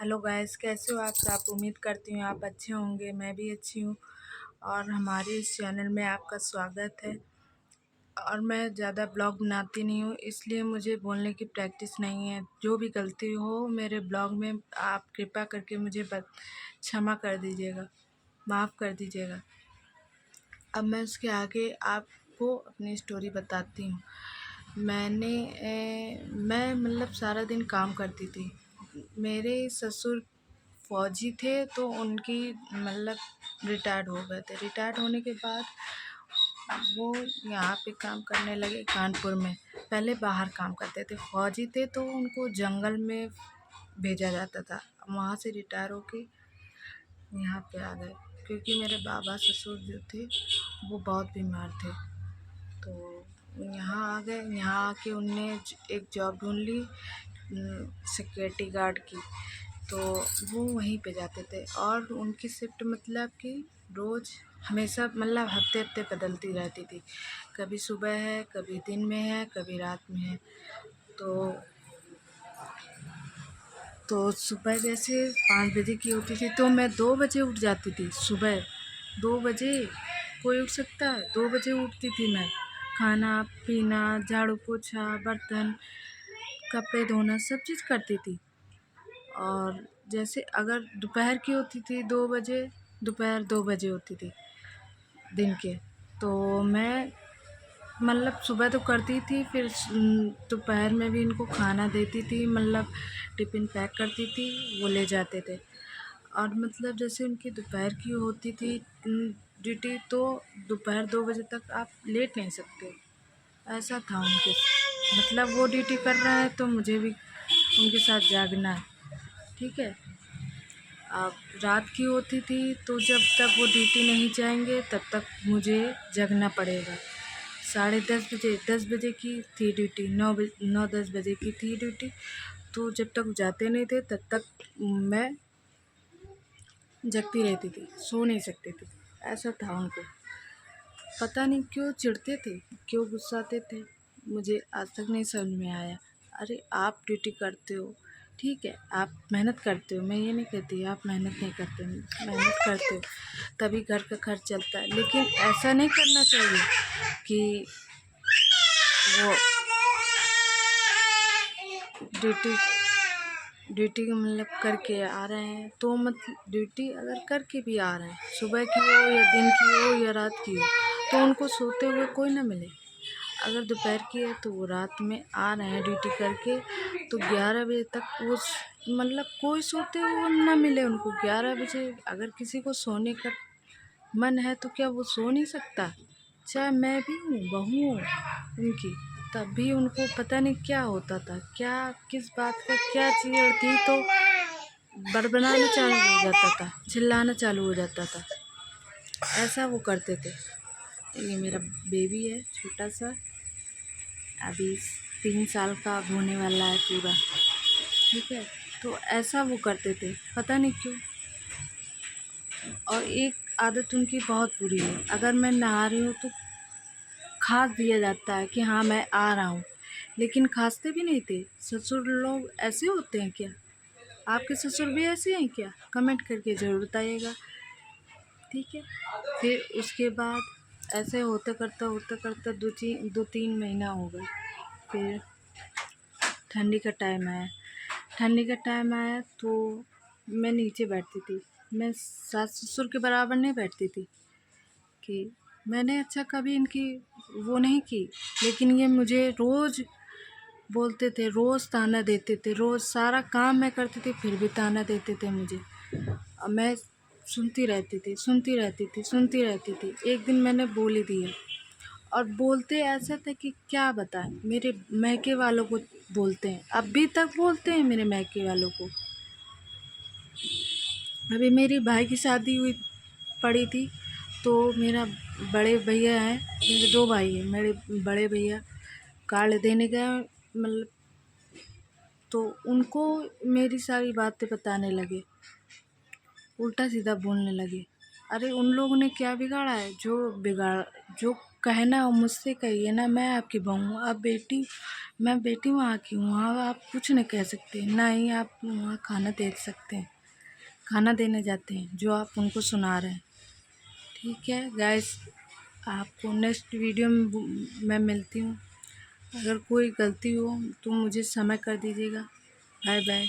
Hello guys, कैसे हो आप सब। उम्मीद करती हूँ आप अच्छे होंगे। मैं भी अच्छी हूँ और हमारे इस चैनल में आपका स्वागत है। और मैं ज़्यादा ब्लॉग बनाती नहीं हूँ, इसलिए मुझे बोलने की प्रैक्टिस नहीं है। जो भी गलती हो मेरे ब्लॉग में आप कृपा करके मुझे क्षमा कर दीजिएगा, माफ़ कर दीजिएगा। अब मैं उसके आगे आपको अपनी स्टोरी बताती हूँ। मैं मतलब सारा दिन काम करती थी। मेरे ससुर फौजी थे, तो उनकी मतलब रिटायर्ड हो गए थे। रिटायर्ड होने के बाद वो यहाँ पे काम करने लगे कानपुर में। पहले बाहर काम करते थे, फौजी थे तो उनको जंगल में भेजा जाता था। वहाँ से रिटायर होके यहाँ पे आ गए, क्योंकि मेरे बाबा ससुर जो थे वो बहुत बीमार थे। तो यहाँ आ गए। यहाँ आके उनने एक जॉब ढूंढ ली सिक्योरिटी गार्ड की। तो वो वहीं पे जाते थे और उनकी शिफ्ट मतलब कि रोज़ हमेशा मतलब हफ्ते हफ्ते बदलती रहती थी। कभी सुबह है, कभी दिन में है, कभी रात में है। तो सुबह जैसे 5 बजे की होती थी तो मैं 2 बजे उठ जाती थी। सुबह 2 बजे कोई उठ सकता है? 2 बजे उठती थी मैं। खाना पीना, झाड़ू पोछा, बर्तन, कपड़े धोना सब चीज़ करती थी। और जैसे अगर दोपहर की होती थी 2 बजे, दोपहर 2 बजे होती थी दिन के, तो मैं मतलब सुबह तो करती थी, फिर दोपहर में भी इनको खाना देती थी, मतलब टिफ़िन पैक करती थी, वो ले जाते थे। और मतलब जैसे उनकी दोपहर की होती थी ड्यूटी, तो दोपहर 2 बजे तक आप लेट नहीं सकते, ऐसा था उनके। मतलब वो ड्यूटी कर रहा है तो मुझे भी उनके साथ जागना है, ठीक है। अब रात की होती थी तो जब तक वो ड्यूटी नहीं जाएंगे तब तक मुझे जगना पड़ेगा। 10:30 बजे, 10 बजे की थी ड्यूटी, 9-10 बजे की थी ड्यूटी। तो जब तक जाते नहीं थे तब तक मैं जगती रहती थी, सो नहीं सकती थी। ऐसा था उनको। पता नहीं क्यों चिढ़ते थे, क्यों गुस्साते थे, मुझे आज तक नहीं समझ में आया। अरे आप ड्यूटी करते हो, ठीक है, आप मेहनत करते हो, मैं ये नहीं कहती आप मेहनत नहीं करते, मेहनत करते हो तभी घर का खर्च चलता है। लेकिन ऐसा नहीं करना चाहिए कि वो ड्यूटी ड्यूटी मतलब करके आ रहे हैं, तो मतलब ड्यूटी अगर करके भी आ रहे हैं, सुबह की हो या दिन की हो या रात की हो, तो उनको सोते हुए कोई ना मिले। अगर दोपहर की है तो वो रात में आ रहे हैं ड्यूटी करके, तो 11 बजे तक वो मतलब कोई सोते हुए ना मिले उनको। 11 बजे अगर किसी को सोने का मन है तो क्या वो सो नहीं सकता? चाहे मैं भी हूँ, बहू हूँ उनकी, तब भी उनको पता नहीं क्या होता था, क्या किस बात का क्या चिढ़ थी, तो बड़बड़ाना चालू हो जाता था, चिल्लाना चालू हो जाता था। ऐसा वो करते थे। ये मेरा बेबी है छोटा सा, अभी 3 साल का होने वाला है पूरा, ठीक है। तो ऐसा वो करते थे, पता नहीं क्यों। और एक आदत उनकी बहुत बुरी है, अगर मैं नहा रही हूँ तो खास दिया जाता है कि हाँ मैं आ रहा हूँ, लेकिन खांसते भी नहीं थे। ससुर लोग ऐसे होते हैं क्या? आपके ससुर भी ऐसे हैं क्या? कमेंट करके ज़रूर बताइएगा, ठीक है। फिर उसके बाद ऐसे होते करते 2-3 महीना हो गए। फिर ठंडी का टाइम आया। ठंडी का टाइम आया तो मैं नीचे बैठती थी। मैं सास ससुर के बराबर नहीं बैठती थी कि मैंने अच्छा कभी इनकी वो नहीं की, लेकिन ये मुझे रोज़ बोलते थे, रोज़ ताना देते थे, रोज़ सारा काम मैं करती थी फिर भी ताना देते थे मुझे। और मैं सुनती रहती थी, सुनती रहती थी, सुनती रहती थी। एक दिन मैंने बोल ही दिया। और बोलते ऐसा था कि क्या बताएं, मेरे मैके वालों को बोलते हैं, अभी तक बोलते हैं मेरे मैके वालों को। अभी मेरी भाई की शादी हुई पड़ी थी, तो मेरा बड़े भैया हैं, मेरे 2 भाई हैं, मेरे बड़े भैया कार्ड देने गए, मतलब तो उनको मेरी सारी बातें बताने लगे, उल्टा सीधा बोलने लगे। अरे उन लोगों ने क्या बिगाड़ा है? जो कहना हो मुझसे कहिए ना, मैं आपकी बहू हूँ। आप बेटी, मैं बेटी वहाँ की हूँ, वहाँ आप कुछ नहीं कह सकते, ना ही आप वहाँ खाना दे सकते हैं। खाना देने जाते हैं जो आप उनको सुना रहे हैं। ठीक है गाइस, आपको नेक्स्ट वीडियो में मैं मिलती हूँ। अगर कोई गलती हो तो मुझे क्षमा कर दीजिएगा। Bye bye.